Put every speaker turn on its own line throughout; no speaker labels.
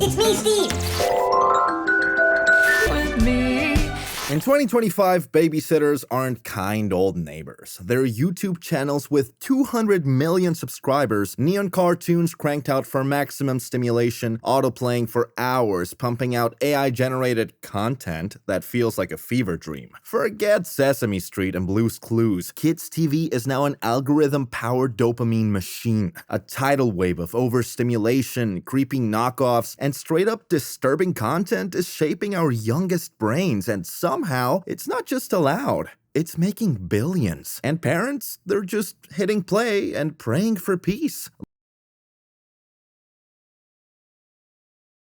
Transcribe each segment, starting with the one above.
It's me, Steve.
In 2025, babysitters aren't kind old neighbors. They're YouTube channels with 200 million subscribers, neon cartoons cranked out for maximum stimulation, autoplaying for hours, pumping out AI-generated content that feels like a fever dream. Forget Sesame Street and Blue's Clues. Kids TV is now an algorithm-powered dopamine machine. A tidal wave of overstimulation, creepy knockoffs, and straight-up disturbing content is shaping our youngest brains, and somehow, it's not just allowed, it's making billions. And parents, they're just hitting play and praying for peace.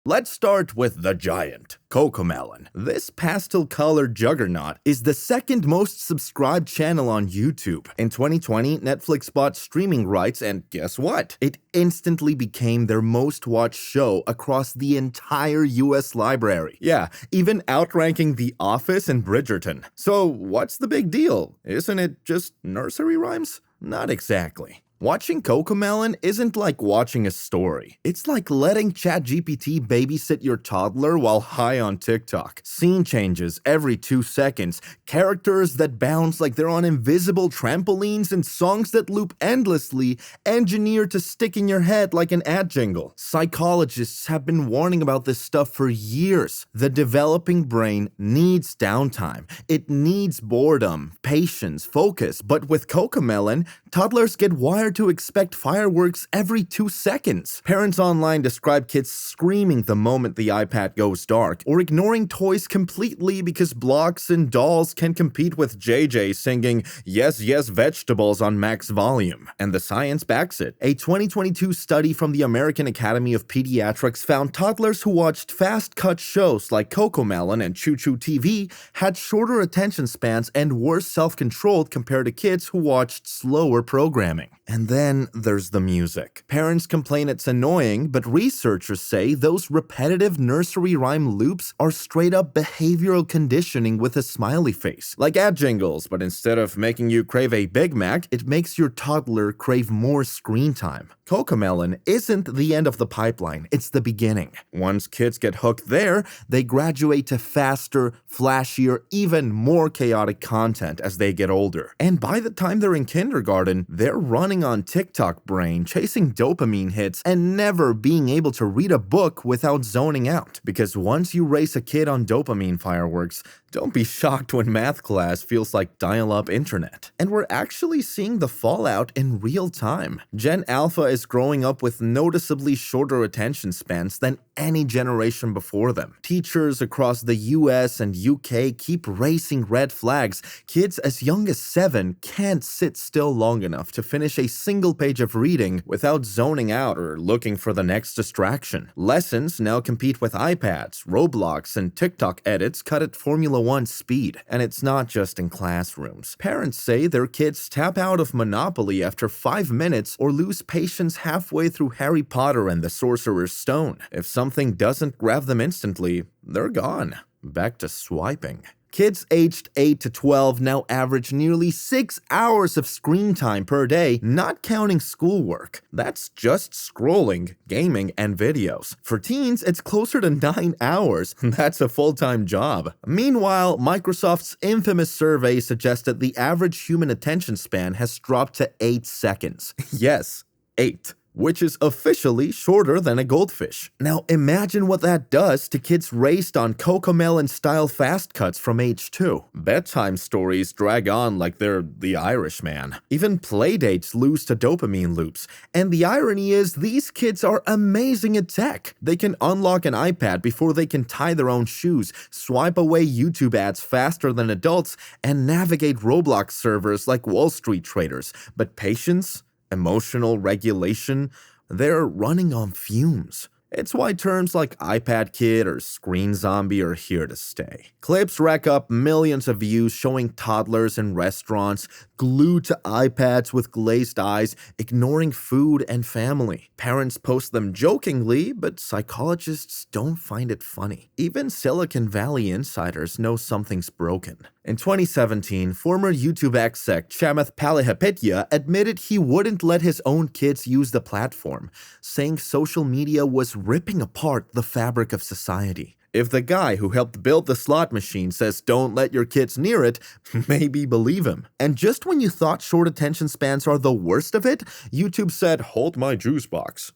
Let's start with the giant, cocomelon. This pastel-colored juggernaut is the second most subscribed channel on YouTube. In 2020, Netflix bought streaming rights, and guess what? It instantly became their most-watched show across the entire US library. Yeah, even outranking The Office and Bridgerton. So what's the big deal? Isn't it just nursery rhymes? Not exactly. Watching cocomelon isn't like watching a story. It's like letting ChatGPT babysit your toddler while high on TikTok. Scene changes every 2 seconds, characters that bounce like they're on invisible trampolines, and songs that loop endlessly, engineered to stick in your head like an ad jingle. Psychologists have been warning about this stuff for years. The developing brain needs downtime. It needs boredom, patience, focus. But with cocomelon, toddlers get wired to expect fireworks every 2 seconds. Parents online describe kids screaming the moment the iPad goes dark, or ignoring toys completely because blocks and dolls can compete with JJ singing "Yes, yes, vegetables" on max volume. And the science backs it. A 2022 study from the American Academy of Pediatrics found toddlers who watched fast-cut shows like cocomelon and Choo Choo TV had shorter attention spans and worse self-controlled compared to kids who watched slower programming. And then there's the music. Parents complain it's annoying, but researchers say those repetitive nursery rhyme loops are straight up behavioral conditioning with a smiley face. Like ad jingles, but instead of making you crave a Big Mac, it makes your toddler crave more screen time. Cocomelon isn't the end of the pipeline, it's the beginning. Once kids get hooked there, they graduate to faster, flashier, even more chaotic content as they get older. And by the time they're in kindergarten, they're running on TikTok brain, chasing dopamine hits, and never being able to read a book without zoning out. Because once you raise a kid on dopamine fireworks, don't be shocked when math class feels like dial-up internet. And we're actually seeing the fallout in real time. Gen Alpha is growing up with noticeably shorter attention spans than any generation before them. Teachers across the US and UK keep raising red flags. Kids as young as 7 can't sit still long enough to finish a single page of reading without zoning out or looking for the next distraction. Lessons now compete with iPads, Roblox, and TikTok edits cut at Formula 1 speed. And it's not just in classrooms. Parents say their kids tap out of Monopoly after 5 minutes or lose patience halfway through Harry Potter and the Sorcerer's Stone. If something doesn't grab them instantly, they're gone. Back to swiping. Kids aged 8 to 12 now average nearly 6 hours of screen time per day, not counting schoolwork. That's just scrolling, gaming, and videos. For teens, it's closer to 9 hours. That's a full-time job. Meanwhile, Microsoft's infamous survey suggested the average human attention span has dropped to 8 seconds. Yes, 8. Which is officially shorter than a goldfish. Now imagine what that does to kids raised on cocomelon-style fast cuts from age 2. Bedtime stories drag on like they're The Irishman. Even playdates lose to dopamine loops. And the irony is these kids are amazing at tech. They can unlock an iPad before they can tie their own shoes, swipe away YouTube ads faster than adults, and navigate Roblox servers like Wall Street traders. But patience, emotional regulation, they're running on fumes. It's why terms like iPad Kid or Screen Zombie are here to stay. Clips rack up millions of views showing toddlers in restaurants, glued to iPads with glazed eyes, ignoring food and family. Parents post them jokingly, but psychologists don't find it funny. Even Silicon Valley insiders know something's broken. In 2017, former YouTube exec Chamath Palihapitiya admitted he wouldn't let his own kids use the platform, saying social media was ripping apart the fabric of society. If the guy who helped build the slot machine says don't let your kids near it, maybe believe him. And just when you thought short attention spans are the worst of it, YouTube said, hold my juice box.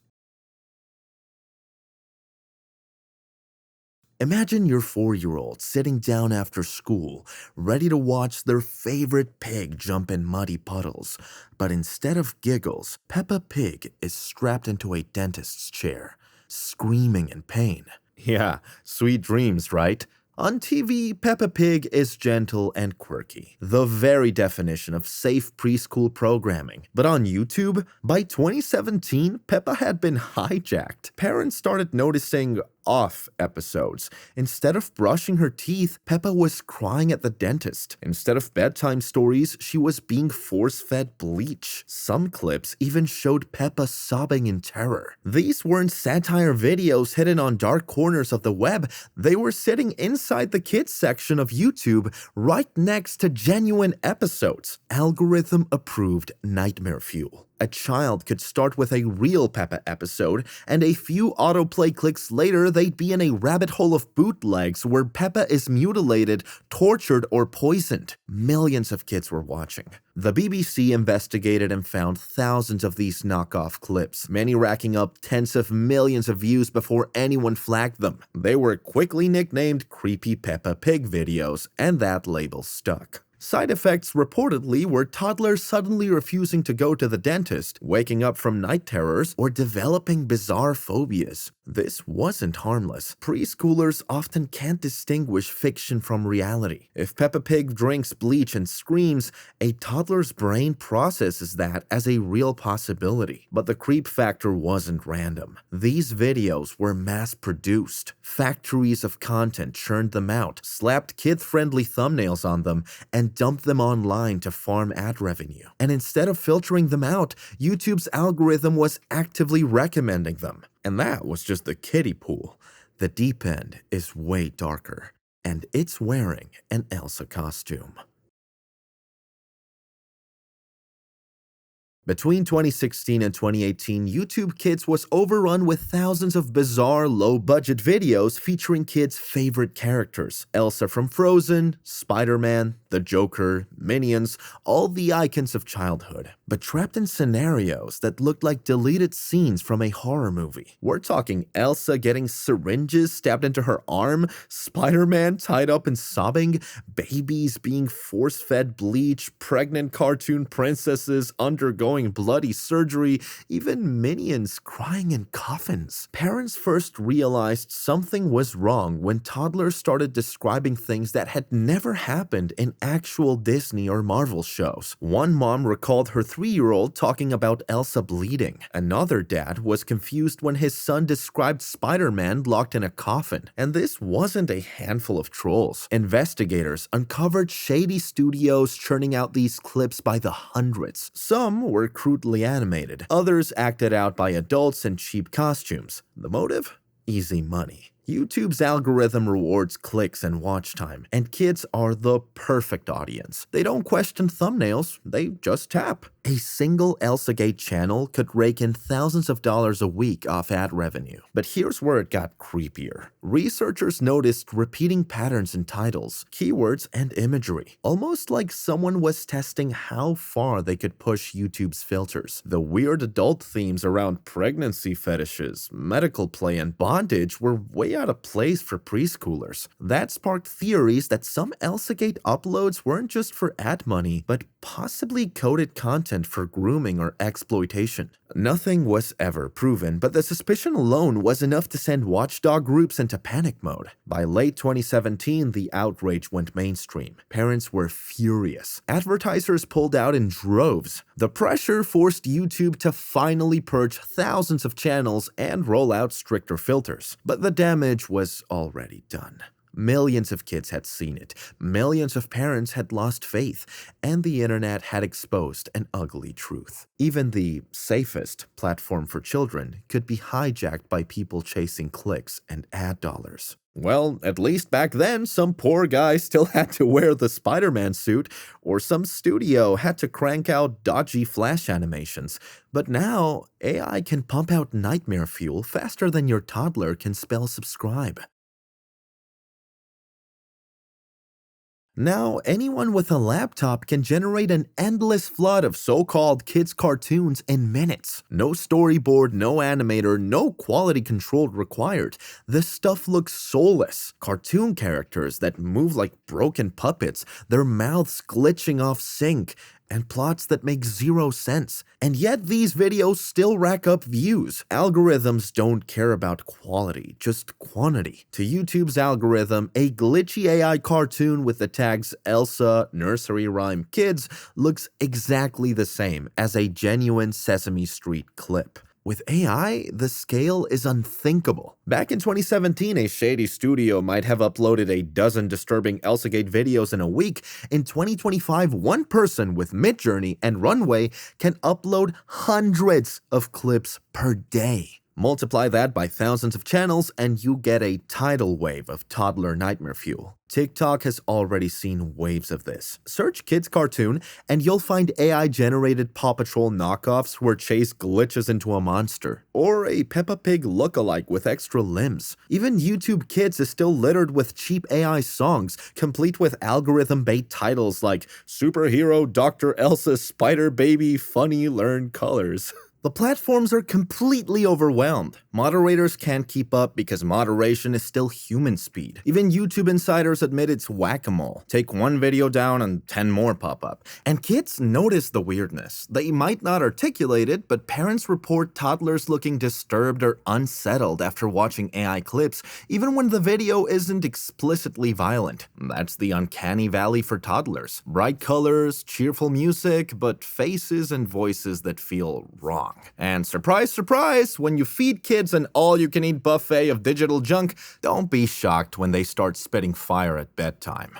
Imagine your 4-year-old sitting down after school, ready to watch their favorite pig jump in muddy puddles. But instead of giggles, Peppa Pig is strapped into a dentist's chair, screaming in pain. Yeah, sweet dreams, right? On TV, Peppa Pig is gentle and quirky, the very definition of safe preschool programming. But on YouTube, by 2017, Peppa had been hijacked. Parents started noticing off episodes. Instead of brushing her teeth, Peppa was crying at the dentist. Instead of bedtime stories, she was being force-fed bleach. Some clips even showed Peppa sobbing in terror. These weren't satire videos hidden on dark corners of the web. They were sitting inside the kids section of YouTube, right next to genuine episodes. Algorithm-approved nightmare fuel. A child could start with a real Peppa episode, and a few autoplay clicks later, they'd be in a rabbit hole of bootlegs where Peppa is mutilated, tortured, or poisoned. Millions of kids were watching. The BBC investigated and found thousands of these knockoff clips, many racking up tens of millions of views before anyone flagged them. They were quickly nicknamed Creepy Peppa Pig videos, and that label stuck. Side effects reportedly were toddlers suddenly refusing to go to the dentist, waking up from night terrors, or developing bizarre phobias. This wasn't harmless. Preschoolers often can't distinguish fiction from reality. If Peppa Pig drinks bleach and screams, a toddler's brain processes that as a real possibility. But the creep factor wasn't random. These videos were mass-produced. Factories of content churned them out, slapped kid-friendly thumbnails on them, and dumped them online to farm ad revenue. And instead of filtering them out, YouTube's algorithm was actively recommending them. And that was just the kiddie pool. The deep end is way darker, and it's wearing an Elsa costume. Between 2016 and 2018, YouTube Kids was overrun with thousands of bizarre, low-budget videos featuring kids' favorite characters. Elsa from Frozen, Spider-Man, the Joker, Minions, all the icons of childhood, but trapped in scenarios that looked like deleted scenes from a horror movie. We're talking Elsa getting syringes stabbed into her arm, Spider-Man tied up and sobbing, babies being force-fed bleach, pregnant cartoon princesses undergoing bloody surgery, even minions crying in coffins. Parents first realized something was wrong when toddlers started describing things that had never happened in actual Disney or Marvel shows. One mom recalled her 3-year-old talking about Elsa bleeding. Another dad was confused when his son described Spider-Man locked in a coffin. And this wasn't a handful of trolls. Investigators uncovered shady studios churning out these clips by the hundreds. Some were crudely animated. Others acted out by adults in cheap costumes. The motive? Easy money. YouTube's algorithm rewards clicks and watch time, and kids are the perfect audience. They don't question thumbnails, they just tap. A single elsagate channel could rake in thousands of dollars a week off ad revenue. But here's where it got creepier. Researchers noticed repeating patterns in titles, keywords, and imagery, almost like someone was testing how far they could push YouTube's filters. The weird adult themes around pregnancy fetishes, medical play, and bondage were way out of place for preschoolers. That sparked theories that some elsagate uploads weren't just for ad money, but possibly coded content for grooming or exploitation. Nothing was ever proven, but the suspicion alone was enough to send watchdog groups into panic mode. By late 2017, the outrage went mainstream. Parents were furious. Advertisers pulled out in droves. The pressure forced YouTube to finally purge thousands of channels and roll out stricter filters. But the damage was already done. Millions of kids had seen it, millions of parents had lost faith, and the internet had exposed an ugly truth. Even the safest platform for children could be hijacked by people chasing clicks and ad dollars. Well, at least back then, some poor guy still had to wear the Spider-Man suit, or some studio had to crank out dodgy flash animations. But now, AI can pump out nightmare fuel faster than your toddler can spell subscribe. Now, anyone with a laptop can generate an endless flood of so-called kids' cartoons in minutes. No storyboard, no animator, no quality control required. This stuff looks soulless. Cartoon characters that move like broken puppets, their mouths glitching off sync, and plots that make zero sense. And yet these videos still rack up views. Algorithms don't care about quality, just quantity. To YouTube's algorithm, a glitchy AI cartoon with the tags Elsa, nursery rhyme kids looks exactly the same as a genuine Sesame Street clip. With AI, the scale is unthinkable. Back in 2017, a shady studio might have uploaded a dozen disturbing elsagate videos in a week. In 2025, one person with Midjourney and Runway can upload hundreds of clips per day. Multiply that by thousands of channels and you get a tidal wave of toddler nightmare fuel. TikTok has already seen waves of this. Search kids cartoon and you'll find AI-generated Paw Patrol knockoffs where Chase glitches into a monster, or a Peppa Pig lookalike with extra limbs. Even YouTube Kids is still littered with cheap AI songs, complete with algorithm-bait titles like Superhero Dr. Elsa Spider Baby Funny Learn Colors. The platforms are completely overwhelmed. Moderators can't keep up because moderation is still human speed. Even YouTube insiders admit it's whack-a-mole. Take one video down and 10 more pop up. And kids notice the weirdness. They might not articulate it, but parents report toddlers looking disturbed or unsettled after watching AI clips, even when the video isn't explicitly violent. That's the uncanny valley for toddlers. Bright colors, cheerful music, but faces and voices that feel wrong. And surprise, surprise, when you feed kids an all-you-can-eat buffet of digital junk, don't be shocked when they start spitting fire at bedtime.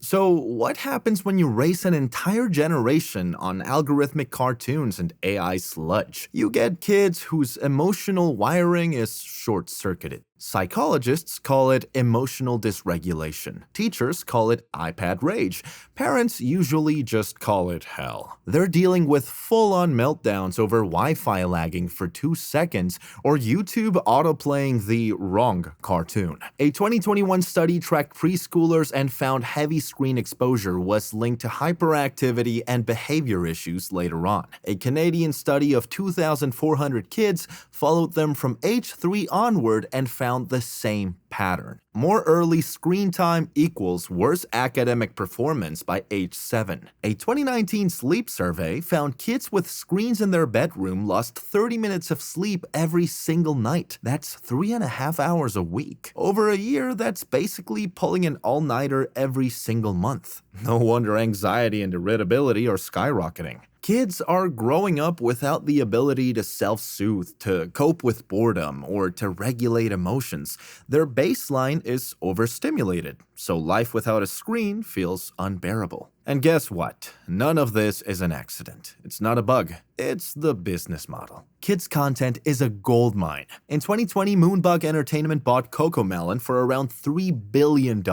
So, what happens when you raise an entire generation on algorithmic cartoons and AI sludge? You get kids whose emotional wiring is short-circuited. Psychologists call it emotional dysregulation. Teachers call it iPad rage. Parents usually just call it hell. They're dealing with full-on meltdowns over Wi-Fi lagging for 2 seconds or YouTube autoplaying the wrong cartoon. A 2021 study tracked preschoolers and found heavy screen exposure was linked to hyperactivity and behavior issues later on. A Canadian study of 2,400 kids followed them from age 3 onward and found the same pattern. More early screen time equals worse academic performance by age 7. A 2019 sleep survey found kids with screens in their bedroom lost 30 minutes of sleep every single night. That's 3.5 hours a week. Over a year, that's basically pulling an all-nighter every single month. No wonder anxiety and irritability are skyrocketing. Kids are growing up without the ability to self-soothe, to cope with boredom, or to regulate emotions. Their baseline is overstimulated, so life without a screen feels unbearable. And guess what? None of this is an accident. It's not a bug. It's the business model. Kids' content is a goldmine. In 2020, Moonbug Entertainment bought cocomelon for around $3 billion.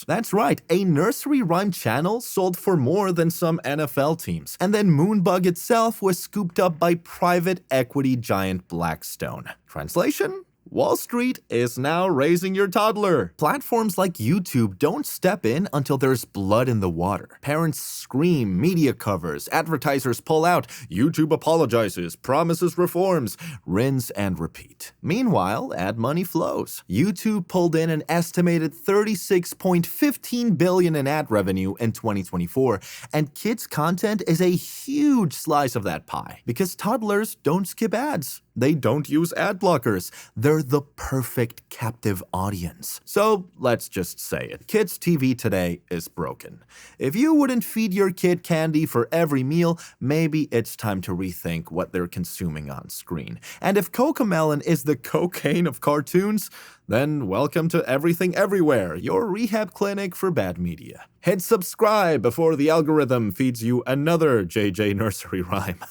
That's right, a nursery rhyme channel sold for more than some NFL teams. And then Moonbug itself was scooped up by private equity giant Blackstone. Translation? Wall Street is now raising your toddler. Platforms like YouTube don't step in until there's blood in the water. Parents scream, media covers, advertisers pull out, YouTube apologizes, promises reforms, rinse and repeat. Meanwhile, ad money flows. YouTube pulled in an estimated $36.15 billion in ad revenue in 2024, and kids' content is a huge slice of that pie because toddlers don't skip ads. They don't use ad blockers. They're the perfect captive audience. So let's just say it. Kids' TV today is broken. If you wouldn't feed your kid candy for every meal, maybe it's time to rethink what they're consuming on screen. And if cocomelon is the cocaine of cartoons, then welcome to Everything Everywhere, your rehab clinic for bad media. Hit subscribe before the algorithm feeds you another JJ nursery rhyme.